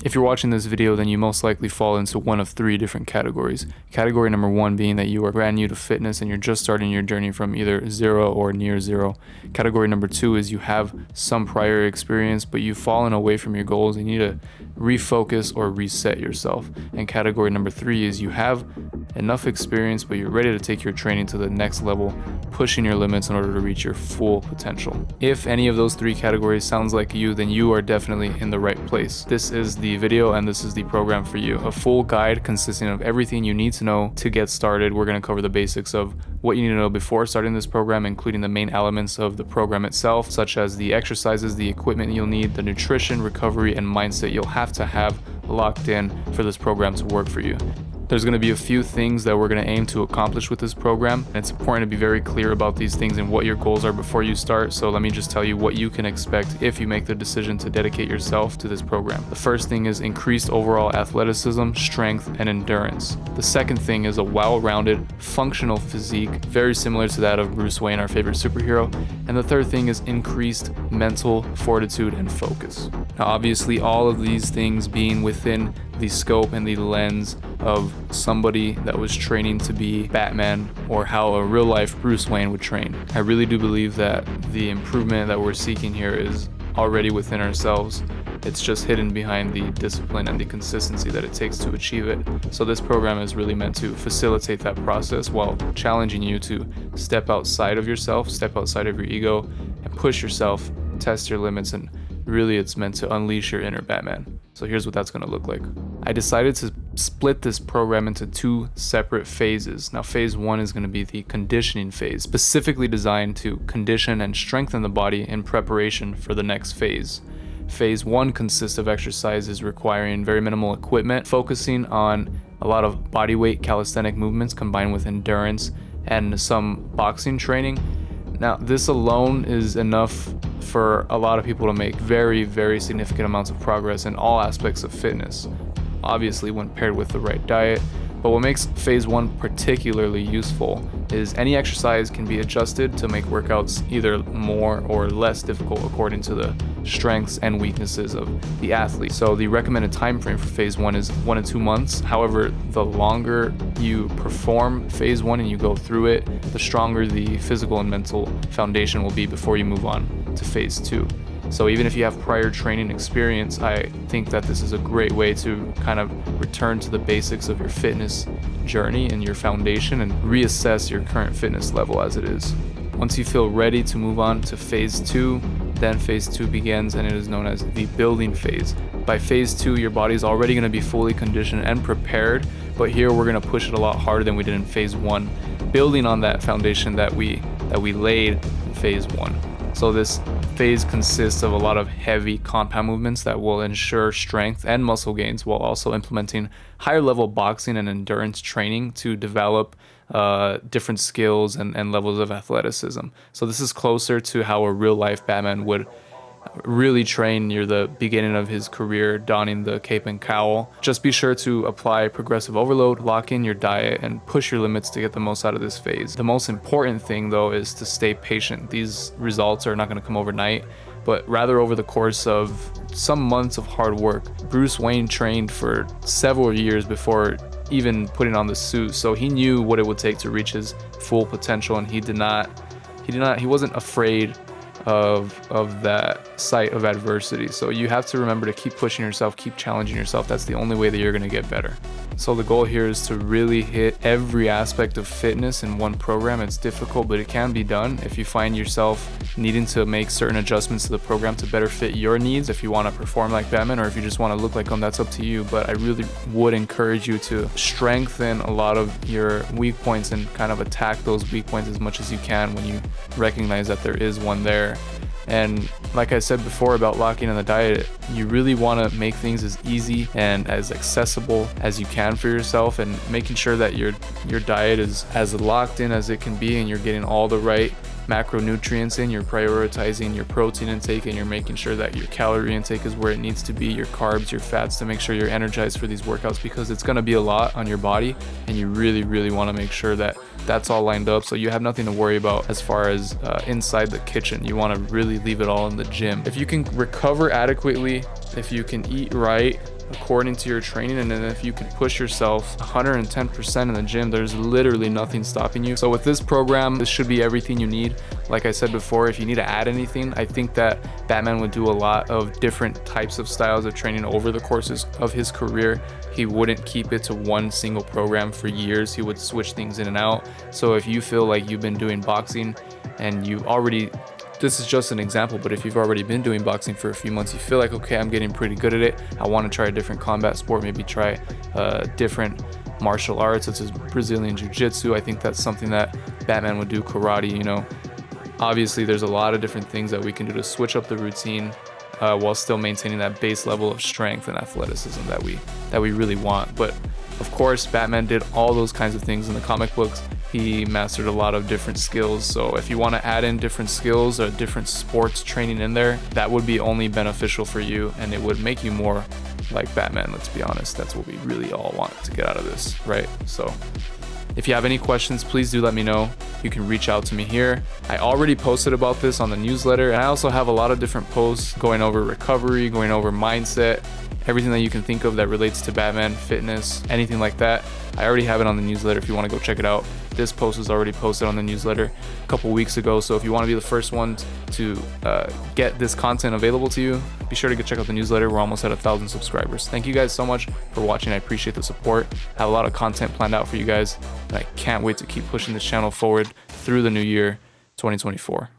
If you're watching this video, then you most likely fall into one of 3 different categories. Category number 1 being that you are brand new to fitness and you're just starting your journey from either 0 or near 0. Category number 2 is you have some prior experience, but you've fallen away from your goals and you need to refocus or reset yourself. And category number 3 is you have enough experience, but you're ready to take your training to the next level, pushing your limits in order to reach your full potential. If any of those 3 categories sounds like you, then you are definitely in the right place. This is the video and this is the program for you. A full guide consisting of everything you need to know to get started. We're going to cover the basics of what you need to know before starting this program, including the main elements of the program itself, such as the exercises, the equipment you'll need, the nutrition, recovery, and mindset you'll have to have locked in for this program to work for you. There's going to be a few things that we're going to aim to accomplish with this program, and it's important to be very clear about these things and what your goals are before you start. So let me just tell you what you can expect if you make the decision to dedicate yourself to this program. The first thing is increased overall athleticism, strength, and endurance. The second thing is a well-rounded, functional physique, very similar to that of Bruce Wayne, our favorite superhero. And the third thing is increased mental fortitude and focus. Now, obviously, all of these things being within the scope and the lens of somebody that was training to be Batman, or how a real life Bruce Wayne would train. I really do believe that the improvement that we're seeking here is already within ourselves. It's just hidden behind the discipline and the consistency that it takes to achieve it. So this program is really meant to facilitate that process while challenging you to step outside of yourself, step outside of your ego, and push yourself, test your limits, and really it's meant to unleash your inner Batman. So here's what that's going to look like. I decided to split this program into 2 separate phases. Now, phase 1 is going to be the conditioning phase, specifically designed to condition and strengthen the body in preparation for the next phase. Phase 1 consists of exercises requiring very minimal equipment, focusing on a lot of body weight calisthenic movements combined with endurance and some boxing training. Now, this alone is enough for a lot of people to make very, very significant amounts of progress in all aspects of fitness, obviously when paired with the right diet. But what makes phase 1 particularly useful is any exercise can be adjusted to make workouts either more or less difficult according to the strengths and weaknesses of the athlete. So the recommended time frame for phase 1 is 1 to 2 months. However, the longer you perform phase 1 and you go through it, the stronger the physical and mental foundation will be before you move on to phase 2. So even if you have prior training experience, I think that this is a great way to kind of return to the basics of your fitness journey and your foundation and reassess your current fitness level as it is. Once you feel ready to move on to phase 2, then phase 2 begins, and it is known as the building phase. By phase 2, your body is already going to be fully conditioned and prepared, but here we're going to push it a lot harder than we did in phase 1, building on that foundation that we laid in phase 1. So this phase consists of a lot of heavy compound movements that will ensure strength and muscle gains while also implementing higher level boxing and endurance training to develop different skills and levels of athleticism. So this is closer to how a real life Batman would really train near the beginning of his career, donning the cape and cowl. Just be sure to apply progressive overload, lock in your diet, and push your limits to get the most out of this phase. The most important thing, though, is to stay patient. These results are not going to come overnight, but rather over the course of some months of hard work. Bruce Wayne trained for several years before even putting on the suit, so he knew what it would take to reach his full potential, and he wasn't afraid of that sight of adversity. So you have to remember to keep pushing yourself, keep challenging yourself. That's the only way that you're going to get better. So the goal here is to really hit every aspect of fitness in one program. It's difficult, but it can be done. If you find yourself needing to make certain adjustments to the program to better fit your needs, if you want to perform like Batman or if you just want to look like him, that's up to you. But I really would encourage you to strengthen a lot of your weak points and kind of attack those weak points as much as you can when you recognize that there is one there. And like I said before about locking in the diet, you really want to make things as easy and as accessible as you can for yourself, and making sure that your diet is as locked in as it can be and you're getting all the right macronutrients in, you're prioritizing your protein intake, and you're making sure that your calorie intake is where it needs to be, your carbs, your fats, to make sure you're energized for these workouts, because it's going to be a lot on your body and you really want to make sure that that's all lined up so you have nothing to worry about as far as inside the kitchen. You want to really leave it all in the gym. If you can recover adequately, if you can eat right, according to your training. And then if you can push yourself 110% in the gym, there's literally nothing stopping you. So with this program, this should be everything you need. Like I said before, if you need to add anything, I think that Batman would do a lot of different types of styles of training over the courses of his career. He wouldn't keep it to one single program for years. He would switch things in and out. So if you feel like you've been doing boxing and you already, this is just an example, but if you've already been doing boxing for a few months, you feel like, okay, I'm getting pretty good at it, I want to try a different combat sport, maybe try different martial arts such as Brazilian Jiu-Jitsu. I think that's something that Batman would do. Karate, you know. Obviously there's a lot of different things that we can do to switch up the routine while still maintaining that base level of strength and athleticism that we really want. But of course, Batman did all those kinds of things in the comic books. He mastered a lot of different skills. So if you want to add in different skills or different sports training in there, that would be only beneficial for you, and it would make you more like Batman. Let's be honest, that's what we really all want to get out of this, right? So if you have any questions, please do let me know. You can reach out to me here. I already posted about this on the newsletter, and I also have a lot of different posts going over recovery, going over mindset, everything that you can think of that relates to Batman, fitness, anything like that. I already have it on the newsletter if you want to go check it out. This post was already posted on the newsletter a couple weeks ago, so if you want to be the first one to get this content available to you, be sure to go check out the newsletter. We're almost at 1,000 subscribers. Thank you guys so much for watching. I appreciate the support. I have a lot of content planned out for you guys, and I can't wait to keep pushing this channel forward through the new year, 2024.